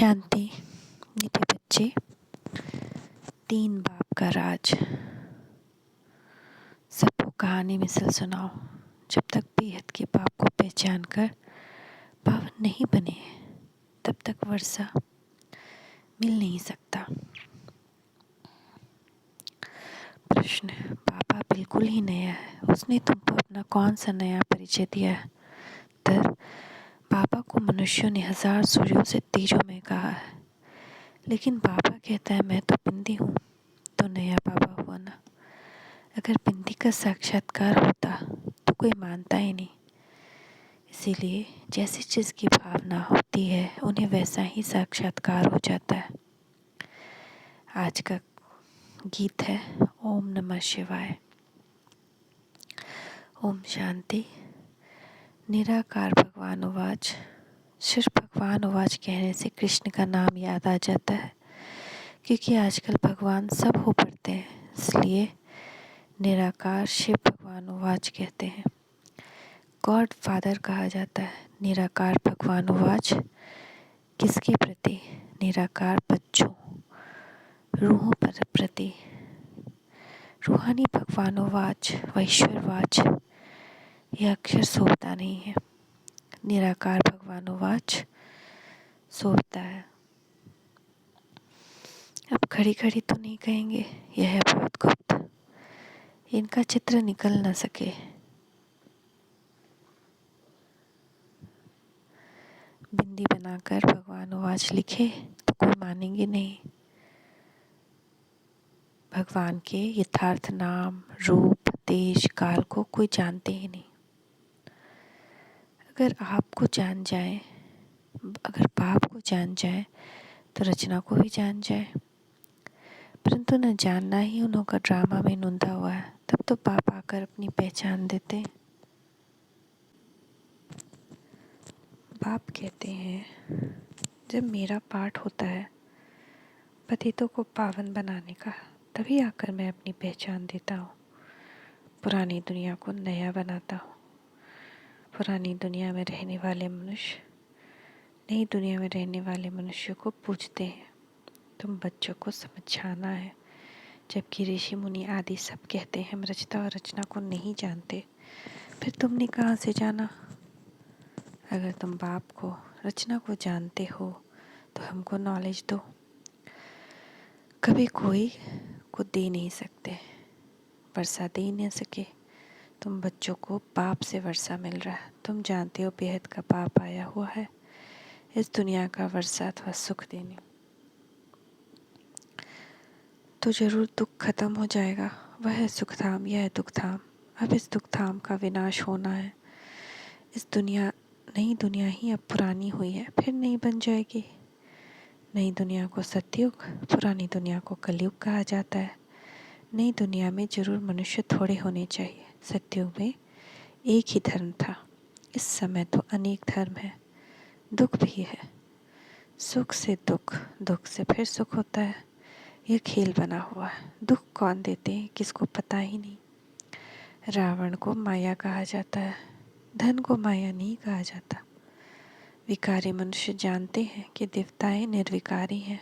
शांति। मीठे बच्चे, 3 बाप का राज। सबको कहानी मिसल सुनाओ। जब तक बेहद के बाप को पहचान कर पावन नहीं बने तब तक वर्षा मिल नहीं सकता। प्रश्न: पापा बिल्कुल ही नया है, उसने तुमको अपना कौन सा नया परिचय दिया है? उत्तर: पापा को मनुष्यों ने 1000 सूर्यों से तेजों में कहा है, लेकिन पापा कहता है मैं तो बिंदी हूँ। तो नया पापा हुआ ना। अगर बिंदी का साक्षात्कार होता तो कोई मानता ही नहीं। इसीलिए जैसी चीज़ की भावना होती है उन्हें वैसा ही साक्षात्कार हो जाता है। आज का गीत है ओम नमः शिवाय। ओम शांति। निराकार भगवान उवाच। सिर्फ भगवान उवाच कहने से कृष्ण का नाम याद आ जाता है, क्योंकि आजकल भगवान सब हो पड़ते हैं, इसलिए निराकार शिव भगवान उवाच कहते हैं। गॉड फादर कहा जाता है। निराकार भगवान उवाच किसके प्रति? निराकार बच्चों, रूहों पर प्रति। रूहानी भगवान उवाच वैश्वरवाच यह अक्षर सोचता नहीं है। निराकार भगवान उवाच सोचता है। अब खड़ी खड़ी तो नहीं कहेंगे, यह है बहुत गुप्त, इनका चित्र निकल न सके। बिंदी बनाकर भगवान उवाच लिखे तो कोई मानेंगे नहीं। भगवान के यथार्थ नाम, रूप, देश, काल को कोई जानते ही नहीं। अगर आपको जान जाए, अगर बाप को जान जाए तो रचना को भी जान जाए, परंतु न जानना ही उन्हों का ड्रामा में नूंदा हुआ है। तब तो बाप आकर अपनी पहचान देते। बाप कहते हैं जब मेरा पाठ होता है पतितों को पावन बनाने का, तभी आकर मैं अपनी पहचान देता हूँ। पुरानी दुनिया को नया बनाता हूँ। पुरानी दुनिया में रहने वाले मनुष्य नई दुनिया में रहने वाले मनुष्यों को पूछते हैं तुम बच्चों को समझाना है, जबकि ऋषि मुनि आदि सब कहते हैं हम रचता और रचना को नहीं जानते। फिर तुमने कहाँ से जाना? अगर तुम बाप को, रचना को जानते हो तो हमको नॉलेज दो। कभी कोई को दे नहीं सकते, वर्षा दे ही नहीं सके। तुम बच्चों को बाप से वर्षा मिल रहा है। तुम जानते हो बेहद का बाप आया हुआ है इस दुनिया का वर्षा अथवा सुख देने, तो जरूर दुख खत्म हो जाएगा। वह है सुख धाम, यह है दुख धाम। अब इस दुख धाम का विनाश होना है। इस दुनिया, नई दुनिया ही अब पुरानी हुई है, फिर नई बन जाएगी। नई दुनिया को सतयुग, पुरानी दुनिया को कलयुग कहा जाता है। नई दुनिया में जरूर मनुष्य थोड़े होने चाहिए। सतयुग में एक ही धर्म था, इस समय तो अनेक धर्म है। दुख भी है, सुख से दुख, दुख से फिर सुख होता है। यह खेल बना हुआ है। दुख कौन देते हैं किसको पता ही नहीं। रावण को माया कहा जाता है, धन को माया नहीं कहा जाता। विकारी मनुष्य जानते हैं कि देवताएं निर्विकारी हैं,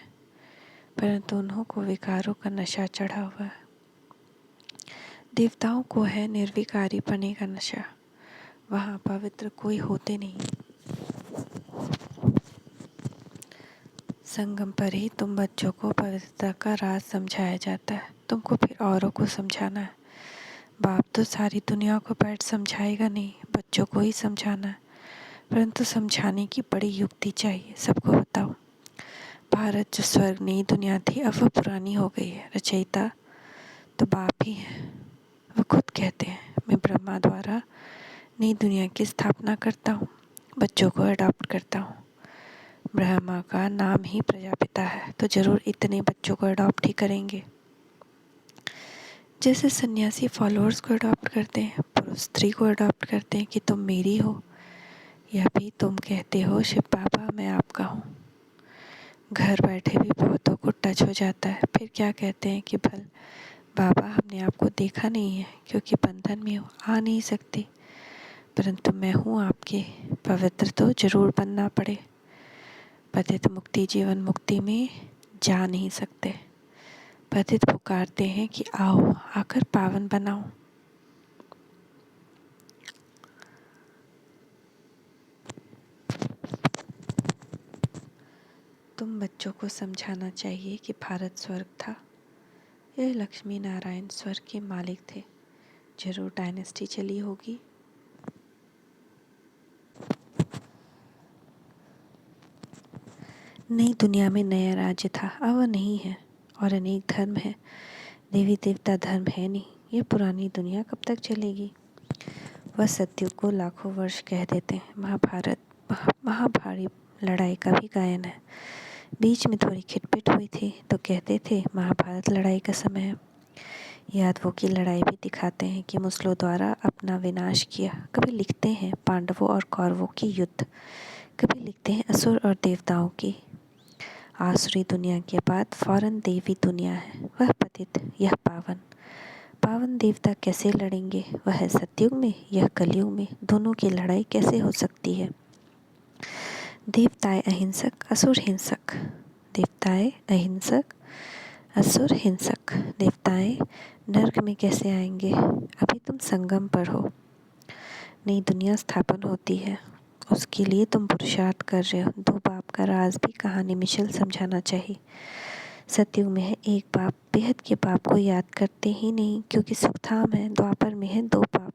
परंतु उन्हों को विकारों का नशा चढ़ा हुआ है। देवताओं को है निर्विकारी पने का नशा। वहाँ पवित्र कोई होते नहीं। संगम पर ही तुम बच्चों को पवित्रता का राज समझाया जाता है। तुमको फिर औरों को समझाना है। बाप तो सारी दुनिया को बैठ समझाएगा नहीं, बच्चों को ही समझाना है। परंतु समझाने की बड़ी युक्ति चाहिए। सबको बताओ, भारत जो स्वर्ग नई दुनिया थी अब वह पुरानी हो गई है। रचयिता तो बाप ही है। वह खुद कहते हैं मैं ब्रह्मा द्वारा नई दुनिया की स्थापना करता हूँ, बच्चों को अडॉप्ट करता हूँ। ब्रह्मा का नाम ही प्रजापिता है, तो जरूर इतने बच्चों को अडॉप्ट ही करेंगे। जैसे सन्यासी फॉलोअर्स को अडॉप्ट करते हैं, पुरुष स्त्री को अडॉप्ट करते हैं कि तुम मेरी हो, या भी तुम कहते हो शिव बाबा मैं आपका हूँ। घर बैठे भी बहुतों को टच हो जाता है। फिर क्या कहते हैं कि भल बाबा हमने आपको देखा नहीं है क्योंकि बंधन में हो, आ नहीं सकते, परंतु मैं हूँ आपके। पवित्र तो जरूर बनना पड़े। पतित मुक्ति जीवन मुक्ति में जा नहीं सकते। पतित पुकारते हैं कि आओ आकर पावन बनाओ। तुम बच्चों को समझाना चाहिए कि भारत स्वर्ग था। यह लक्ष्मी नारायण स्वर्ग के मालिक थे। जरूर डायनेस्टी चली होगी। नई दुनिया में नया राज्य था, अब वह नहीं है। और अनेक धर्म है, देवी देवता धर्म है नहीं। ये पुरानी दुनिया कब तक चलेगी? वह सत्युग को लाखों वर्ष कह देते हैं। महाभारत महाभारी लड़ाई का भी गायन है। बीच में थोड़ी खिटपिट हुई थी तो कहते थे महाभारत लड़ाई का समय है। यादवों की लड़ाई भी दिखाते हैं कि मुसलों द्वारा अपना विनाश किया। कभी लिखते हैं पांडवों और कौरवों की युद्ध, कभी लिखते हैं असुर और देवताओं की। आसुरी दुनिया के बाद फौरन देवी दुनिया है, वह पतित यह पावन। पावन देवता कैसे लड़ेंगे? वह है सतयुग में, यह कलयुग में। दोनों की लड़ाई कैसे हो सकती है? देवताएं अहिंसक, असुर हिंसक। देवताएं अहिंसक, असुर हिंसक। देवताएं नर्क में कैसे आएंगे? अभी तुम संगम पर हो। नई दुनिया स्थापन होती है, उसके लिए तुम पुरुषार्थ कर रहे हो। दो बाप का राज भी कहानी मिशल समझाना चाहिए। सतयुग में है एक बाप, बेहद के बाप को याद करते ही नहीं, क्योंकि सुखधाम है। द्वापर में है दो बाप,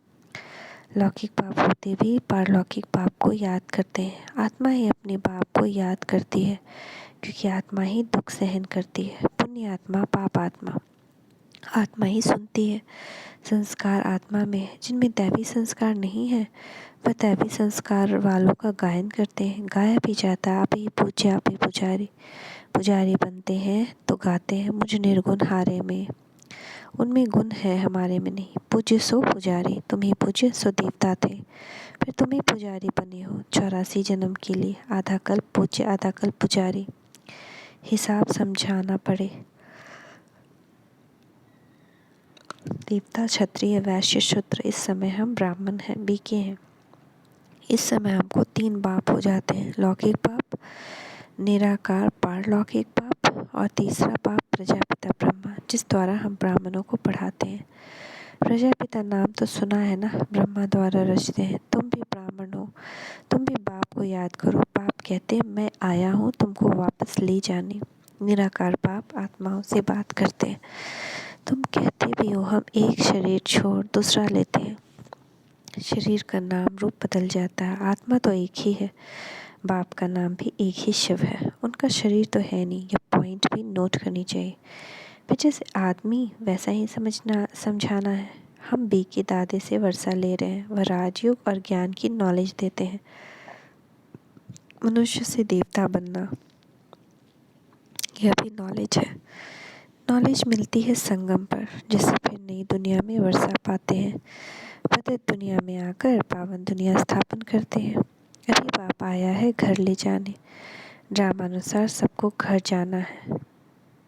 लौकिक बाप होते भी पारलौकिक बाप को याद करते हैं। आत्मा ही अपने बाप को याद करती है, क्योंकि आत्मा ही दुख सहन करती है। पुण्य आत्मा, पाप आत्मा, आत्मा ही सुनती है। संस्कार आत्मा में है। जिनमें दैवी संस्कार नहीं है वह दैवी संस्कार वालों का गायन करते हैं। गाया भी जाता, आप ही पूज्य आप ही पुजारी। पुजारी बनते हैं तो गाते हैं मुझ निर्गुण हारे में। उनमें गुण है, हमारे में नहीं। पूज्य सो पुजारी, तुम ही पूज्य सो देवता थे, फिर तुम ही पुजारी बने हो 84 जन्म के लिए। आधा कल्प पूज्य, आधा कल्प पुजारी। हिसाब समझाना पड़े। देवता, क्षत्रिय, वैश्य, शूद्र। इस समय हम ब्राह्मण हैं, बीके हैं। इस समय हमको 3 बाप हो जाते हैं। लौकिक बाप, निराकार पारलौकिक बाप, और तीसरा बाप प्रजापिता ब्रह्मा, जिस द्वारा हम ब्राह्मणों को पढ़ाते हैं। प्रजापिता नाम तो सुना है ना, ब्रह्मा द्वारा रचते हैं। तुम भी ब्राह्मण हो, तुम भी बाप को याद करो। बाप कहते हैं मैं आया हूँ तुमको वापस ले जाने। निराकार बाप आत्माओं से बात करते हैं। तुम कहते भी हो हम एक शरीर छोड़ दूसरा लेते हैं। शरीर का नाम रूप बदल जाता है, आत्मा तो एक ही है। बाप का नाम भी एक ही शिव है, उनका शरीर तो है नहीं। यह पॉइंट भी नोट करनी चाहिए। फिर जैसे आदमी वैसा ही समझाना है। हम बी के दादे से वर्षा ले रहे हैं, वह राजयोग और ज्ञान की नॉलेज देते हैं। मनुष्य से देवता बनना, यह भी नॉलेज है। नॉलेज मिलती है संगम पर, जिससे फिर नई दुनिया में वर्षा पाते हैं। पतित दुनिया में आकर पावन दुनिया स्थापन करते हैं। अभी बाप आया है घर ले जाने। ड्रामानुसार सबको घर जाना है।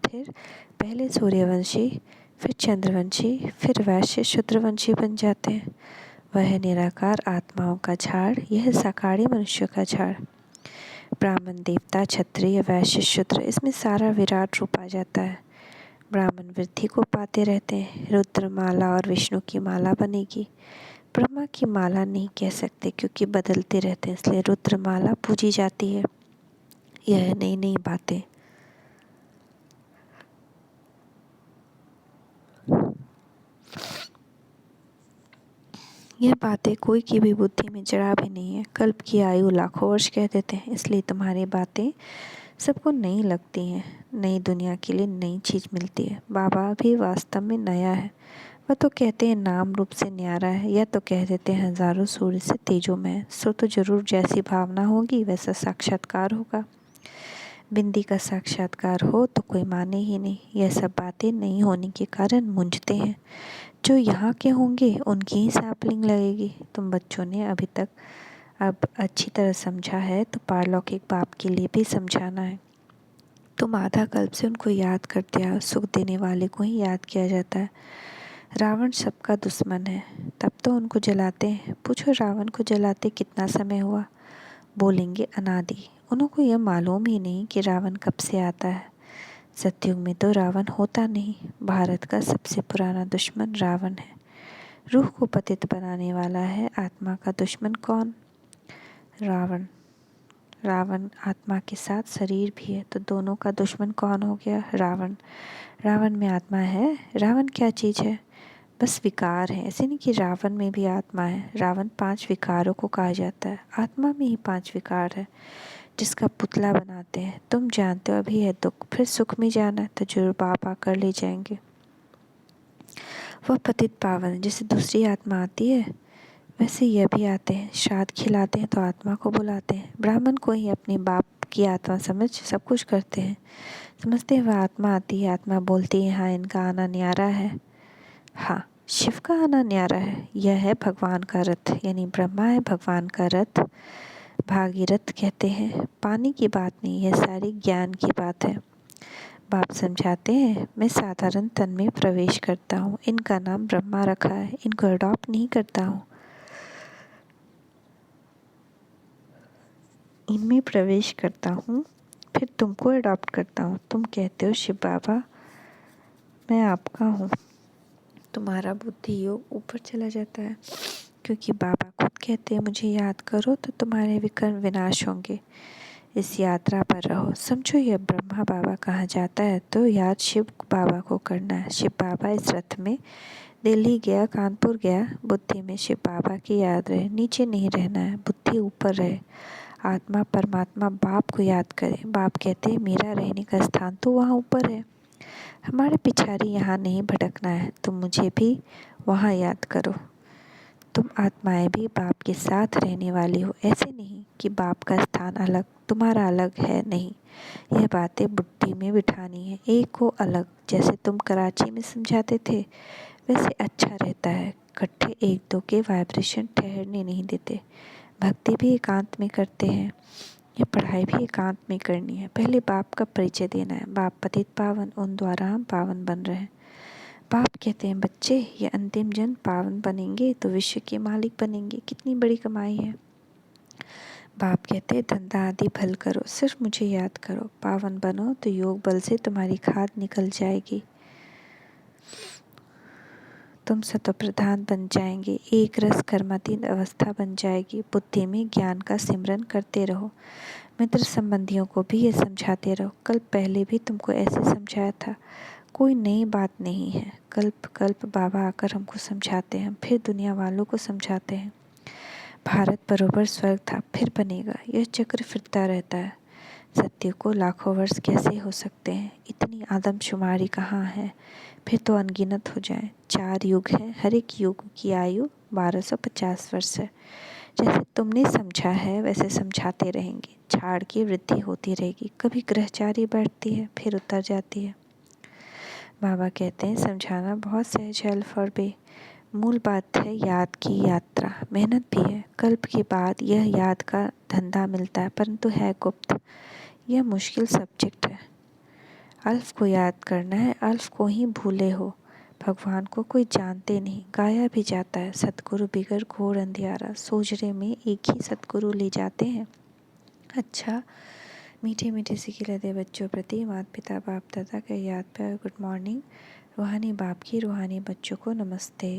फिर पहले सूर्यवंशी, फिर चंद्रवंशी, फिर वैश्य शूद्रवंशी बन जाते हैं। वह है निराकार आत्माओं का झाड़, यह साकारी मनुष्य का झाड़। ब्राह्मण, देवता, क्षत्रिय, वैश्य, शूद्र, इसमें सारा विराट रूप आ जाता है। ब्राह्मण वृद्धि को पाते रहते हैं। रुद्र माला और विष्णु की माला बनेगी। ब्रह्मा की माला नहीं कह सकते, क्योंकि बदलते रहते हैं, इसलिए रुद्र माला पूजी जाती है। यह नई नई बातें। यह बातें कोई की भी बुद्धि में जड़ा भी नहीं है। कल्प की आयु लाखों वर्ष कह देते हैं, इसलिए तुम्हारी बातें सबको नई लगती हैं। नई दुनिया के लिए नई चीज़ मिलती है। बाबा भी वास्तव में नया है। वह तो कहते हैं नाम रूप से न्यारा है, या तो कह देते हैं हजारों सूर्य से तेजोमय है। सो तो जरूर जैसी भावना होगी वैसा साक्षात्कार होगा। बिंदी का साक्षात्कार हो तो कोई माने ही नहीं। यह सब बातें नहीं होने के कारण मूंझते हैं। जो यहाँ के होंगे उनकी ही सैंपलिंग लगेगी। तुम बच्चों ने अभी तक अब अच्छी तरह समझा है, तो पारलौकिक बाप के लिए भी समझाना है। तुम आधा कल्प से उनको याद करते आओ। सुख देने वाले को ही याद किया जाता है। रावण सबका दुश्मन है, तब तो उनको जलाते हैं। पूछो रावण को जलाते कितना समय हुआ? बोलेंगे अनादि। उनको यह मालूम ही नहीं कि रावण कब से आता है। सतयुग में तो रावण होता नहीं। भारत का सबसे पुराना दुश्मन रावण है। रूह को पतित बनाने वाला है। आत्मा का दुश्मन कौन? रावण। रावण आत्मा के साथ शरीर भी है, तो दोनों का दुश्मन कौन हो गया? रावण। रावण में आत्मा है? रावण क्या चीज़ है? बस विकार है। ऐसे नहीं कि रावण में भी आत्मा है। रावण 5 विकारों को कहा जाता है। आत्मा में ही 5 विकार है, जिसका पुतला बनाते हैं। तुम जानते हो अभी है दुख, फिर सुख में जाना है तो जरूर पाप आकर ले जाएंगे। वह पतित पावन जैसे दूसरी आत्मा आती है, वैसे यह भी आते हैं। श्राद्ध खिलाते हैं तो आत्मा को बुलाते हैं। ब्राह्मण को ही अपने बाप की आत्मा समझ सब कुछ करते हैं। समझते हैं वह आत्मा आती है। आत्मा बोलती है हाँ इनका आना न्यारा है। हाँ, शिव का आना न्यारा है। यह है भगवान का रथ, यानी ब्रह्मा है भगवान का रथ। भागीरथ कहते हैं। पानी की बात नहीं, यह सारी ज्ञान की बात है। बाप समझाते हैं मैं साधारण तन में प्रवेश करता हूँ। इनका नाम ब्रह्मा रखा है, इनको अडॉप्ट नहीं करता हूँ। इनमें प्रवेश करता हूँ, फिर तुमको अडॉप्ट करता हूँ। तुम कहते हो शिव बाबा मैं आपका हूँ, तुम्हारा बुद्धि योग ऊपर चला जाता है, क्योंकि बाबा खुद कहते हैं मुझे याद करो तो तुम्हारे विकर्म विनाश होंगे। इस यात्रा पर रहो। समझो यह ब्रह्मा बाबा कहा जाता है तो याद शिव बाबा को करना है। शिव बाबा इस रथ में दिल्ली गया, कानपुर गया, बुद्धि में शिव बाबा की याद रहे। नीचे नहीं रहना है, बुद्धि ऊपर रहे। आत्मा परमात्मा बाप को याद करे। बाप कहते हैं मेरा रहने का स्थान तो वहाँ ऊपर है। हमारे पिछारी यहाँ नहीं भटकना है। तुम मुझे भी वहाँ याद करो। तुम आत्माएं भी बाप के साथ रहने वाली हो। ऐसे नहीं कि बाप का स्थान अलग, तुम्हारा अलग है, नहीं। यह बातें बुद्धि में बिठानी है। एक को अलग, जैसे तुम कराची में समझाते थे, वैसे अच्छा रहता है। इकट्ठे एक दो के वाइब्रेशन ठहरने नहीं देते। भक्ति भी एकांत में करते हैं, ये पढ़ाई भी एकांत में करनी है। पहले बाप का परिचय देना है। बाप पतित पावन, उन द्वारा हम पावन बन रहे हैं। बाप कहते हैं बच्चे ये अंतिम जन पावन बनेंगे तो विश्व के मालिक बनेंगे। कितनी बड़ी कमाई है। बाप कहते हैं धंधा आदि भल करो, सिर्फ मुझे याद करो। पावन बनो तो योग बल से तुम्हारी खाद निकल जाएगी। तुम सतो प्रधान बन जाएंगे। एक रस कर्मातीत अवस्था बन जाएगी। बुद्धि में ज्ञान का सिमरन करते रहो। मित्र संबंधियों को भी ये समझाते रहो। कल पहले भी तुमको ऐसे समझाया था, कोई नई बात नहीं है। कल्प कल्प बाबा आकर हमको समझाते हैं, फिर दुनिया वालों को समझाते हैं। भारत बरोबर स्वर्ग था, फिर बनेगा। यह चक्र फिरता रहता है। सत्य को लाखों वर्ष कैसे हो सकते हैं? इतनी आदमशुमारी कहाँ है? फिर तो अनगिनत हो जाए। 4 युग हैं, हर एक युग की आयु 1250 वर्ष है। जैसे तुमने समझा है वैसे समझाते रहेंगे। झाड़ की वृद्धि होती रहेगी। कभी ग्रहचारी बैठती है, फिर उतर जाती है। बाबा कहते हैं समझाना बहुत सहज है अल्फ और बे। मूल बात है याद की यात्रा। मेहनत भी है। कल्प के बाद यह याद का धंधा मिलता है, परंतु है गुप्त। यह मुश्किल सब्जेक्ट है। अल्फ को याद करना है, अल्फ को ही भूले हो। भगवान को कोई जानते नहीं, गाया भी जाता है। सतगुरु बिगर घोर अंधियारा। सोजरे में एक ही सतगुरु ले जाते हैं। अच्छा, मीठे मीठे से खिलते बच्चों प्रति माता पिता बाप दादा का याद प्यार गुड मॉर्निंग। रूहानी बाप की रूहानी बच्चों को नमस्ते।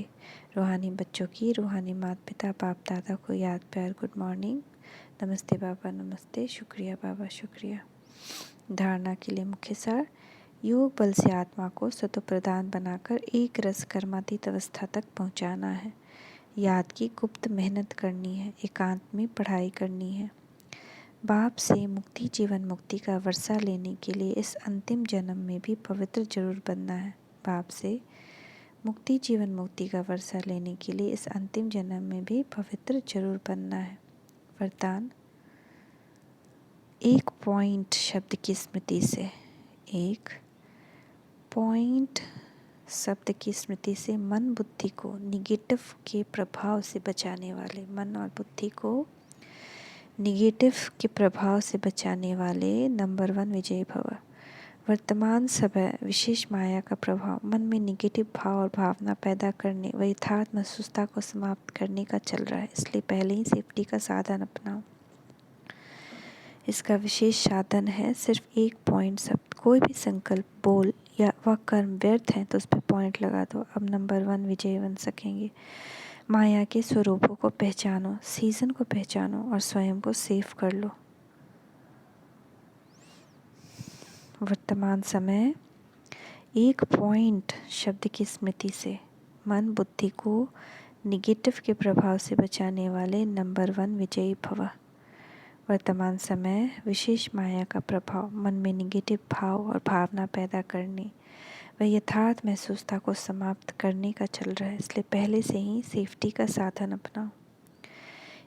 रूहानी बच्चों की रूहानी माता पिता बाप दादा को याद प्यार गुड मॉर्निंग। नमस्ते बाबा नमस्ते। शुक्रिया बाबा शुक्रिया। धारणा के लिए मुख्य सार। योग बल से आत्मा को सतो प्रधान बनाकर एक रस कर्मातीत अवस्था तक पहुंचाना है। याद की गुप्त मेहनत करनी है। एकांत में पढ़ाई करनी है। बाप से मुक्ति जीवन मुक्ति का वर्षा लेने के लिए इस अंतिम जन्म में भी पवित्र जरूर बनना है। बाप से मुक्ति जीवन मुक्ति का वर्षा लेने के लिए इस अंतिम जन्म में भी पवित्र जरूर बनना है। वरदान। 1 पॉइंट शब्द की स्मृति से, 1 पॉइंट शब्द की स्मृति से मन बुद्धि को निगेटिव के प्रभाव से बचाने वाले, मन और बुद्धि को निगेटिव के प्रभाव से बचाने वाले नंबर 1 विजयी भव। वर्तमान समय विशेष माया का प्रभाव मन में निगेटिव भाव और भावना पैदा करने व यथार्थ महसूसता को समाप्त करने का चल रहा है, इसलिए पहले ही सेफ्टी का साधन अपनाओ। इसका विशेष साधन है सिर्फ एक पॉइंट शब्द। कोई भी संकल्प, बोल या वह कर्म व्यर्थ है तो उस पर पॉइंट लगा दो। अब नंबर 1 विजयी बन सकेंगे। माया के स्वरूपों को पहचानो, सीजन को पहचानो और स्वयं को सेव कर लो। वर्तमान समय एक पॉइंट शब्द की स्मृति से मन बुद्धि को निगेटिव के प्रभाव से बचाने वाले नंबर 1 विजयी भव। वर्तमान समय विशेष माया का प्रभाव मन में निगेटिव भाव और भावना पैदा करने व यथार्थ महसूसता को समाप्त करने का चल रहा है, इसलिए पहले से ही सेफ्टी का साधन अपनाओ।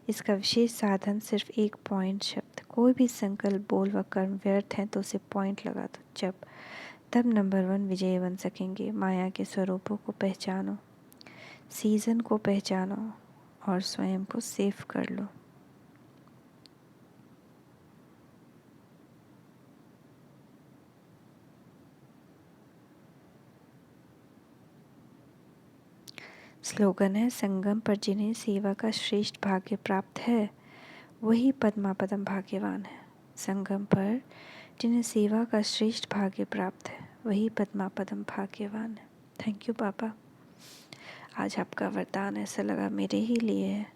इसका विशेष साधन सिर्फ एक पॉइंट शब्द। कोई भी संकल्प, बोल व कर्म व्यर्थ है तो उसे पॉइंट लगा दो। तब नंबर 1 विजयी बन सकेंगे। माया के स्वरूपों को पहचानो, सीजन को पहचानो और स्वयं को सेव कर लो। स्लोगन है, संगम पर जिन्हें सेवा का श्रेष्ठ भाग्य प्राप्त है वही पद्मापदम भाग्यवान है। संगम पर जिन्हें सेवा का श्रेष्ठ भाग्य प्राप्त है वही पद्मापदम भाग्यवान है। थैंक यू पापा। आज आपका वरदान ऐसा लगा मेरे ही लिए है।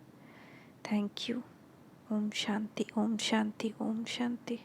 Thank you. ओम शांति, ओम शांति, ओम शांति।